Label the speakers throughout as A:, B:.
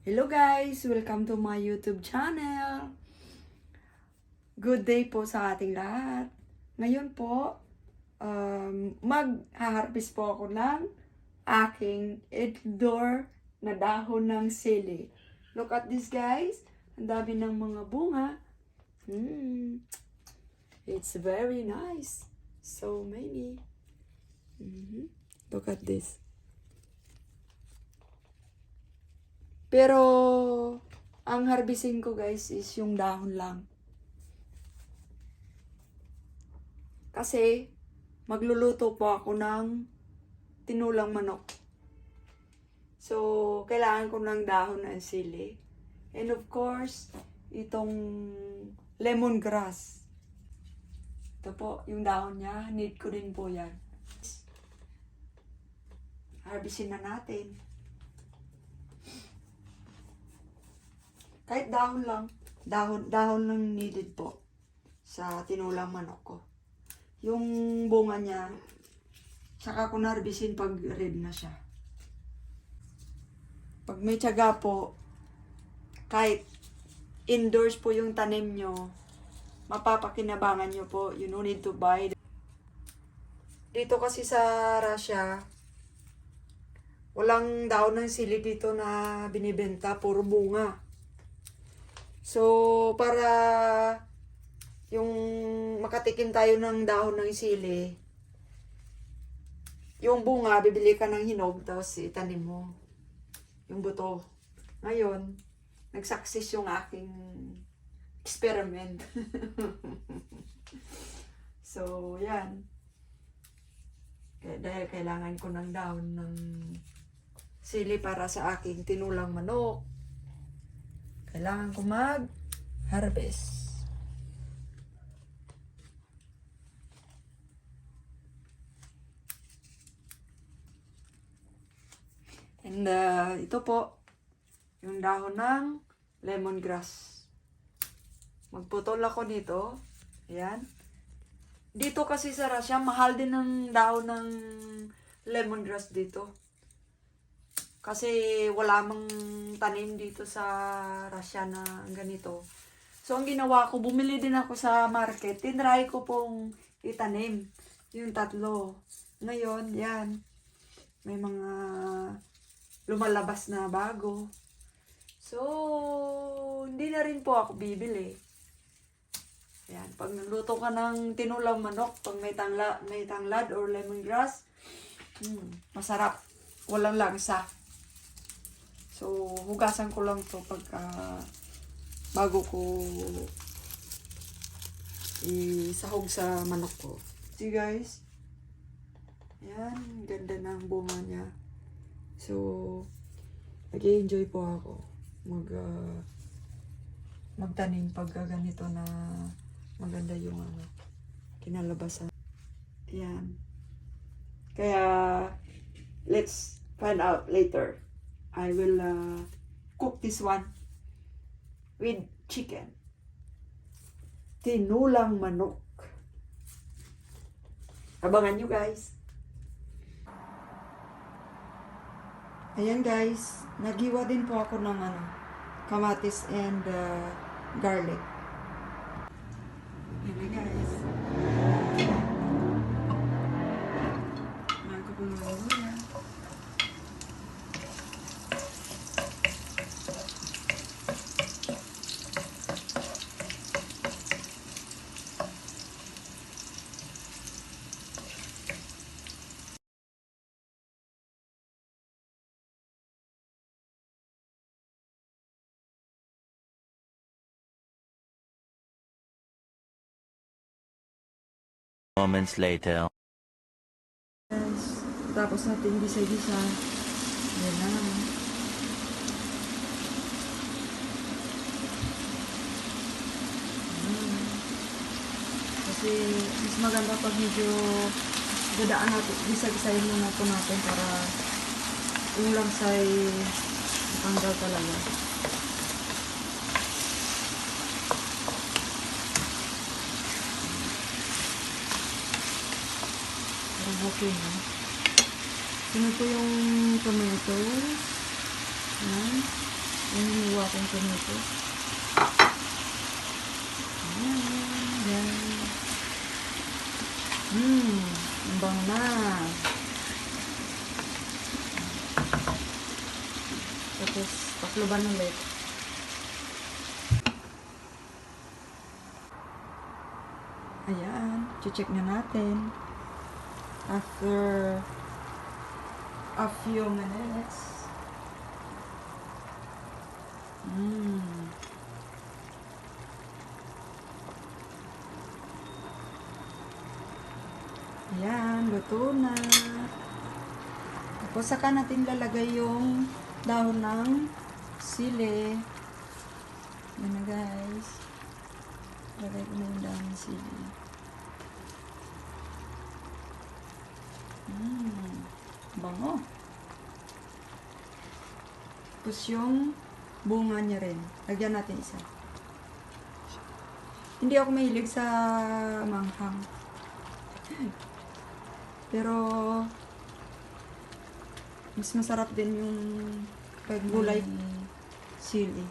A: Hello guys! Welcome to my YouTube channel! Good day po sa ating lahat. Ngayon po, mag-harvest po ako ng aking indoor na dahon ng sili. Look at this guys! Ang dami ng mga bunga. It's very nice. So many. Look at this. Pero, ang harvesting ko guys is yung dahon lang. Kasi, magluluto po ako ng tinulang manok. So, kailangan ko ng dahon ng sili. And of course, itong lemongrass. Ito po, yung dahon niya. Need ko din po yan. Harvestin na natin. Kahit dahon lang. Dahon lang needed po sa tinulang manok ko. Yung bunga niya, saka ko narbisin pag red na siya. Pag may tiyaga po, kahit indoors po yung tanim nyo, mapapakinabangan nyo po. You no need to buy. Dito kasi sa Russia, walang dahon ng sili dito na binibenta, puro bunga. So, para yung makatikim tayo ng dahon ng sili, yung bunga, bibili ka ng hinog, tapos itanim mo yung buto. Ngayon, nag-success yung aking experiment. So, yan. Dahil kailangan ko ng dahon ng sili para sa aking tinulang manok, kailangan ko mag-harvest. And ito po, yung dahon ng lemongrass. Magputol ako dito. Ayan. Dito kasi sa Russia, mahal din ng dahon ng lemongrass dito. Kasi wala mang tanim dito sa Russia na ganito. So, ang ginawa ko, bumili din ako sa market. Tinry ko pong itanim yung tatlo. Ngayon, yan. May mga lumalabas na bago. So, hindi na rin po ako bibili. Yan. Pag nagluto ka ng tinulang manok, pag may tanglad or lemongrass, masarap. Walang langsa. So, hugasan ko lang to pagka bago ko isahog sa manok ko. See guys? Yan, ganda ng bunga niya. So, nag-enjoy po ako magtanim pag ganito na maganda yung kinalabasan. Yan. Kaya, let's find out later. I will cook this one with chicken. Tinulang manok. Abangan nyo guys. Ayan guys, naghiwa din po ako ng kamatis and garlic. Ayan guys. Ayan ko po yung luya.
B: Moments later.
A: Guys, tapos natin gisa-gisa. Ayan na. Kasi mas maganda pag medyo dadaan natin, gisa-gisahin muna po natin para yung langsay matanggal talaga. Okay na. Sunod ko yung tomato. Ayan. Yung hiniwa kong tomato. Ayan. Ang bango na. Tapos, pakluban ulit. Ayan. Check na natin. After a few minutes. Ayan, luto na. Tapos saka natin lalagay yung dahon ng sili. Yan na guys. Lagay ko na yung dahon ng sili. Bango. Tapos yung bunga niya rin. Lagyan natin isa. Hindi ako mahilig sa manghang. Pero mas masarap din yung gulay sili.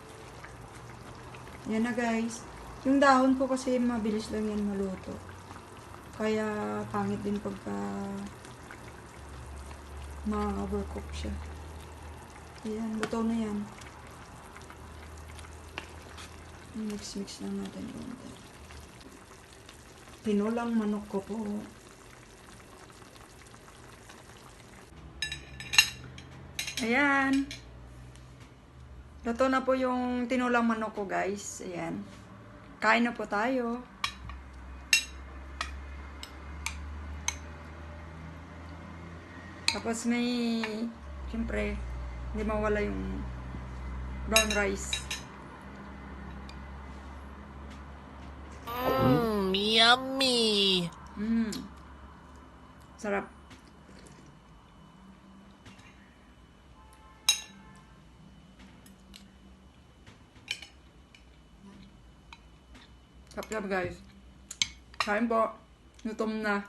A: Yan na guys. Yung dahon ko kasi mabilis lang yan maluto. Kaya pangit din pagka ma-overcook siya. Ayan, luto na yan. Mix lang natin konti. Tinulang manok ko po. Ayan. Luto na po yung tinulang manok ko guys. Ayan. Kain na po tayo. Tapos may, siyempre, hindi mawala yung brown rice.
B: Yummy!
A: Sarap. Sarap guys. Kain po. Gutom na.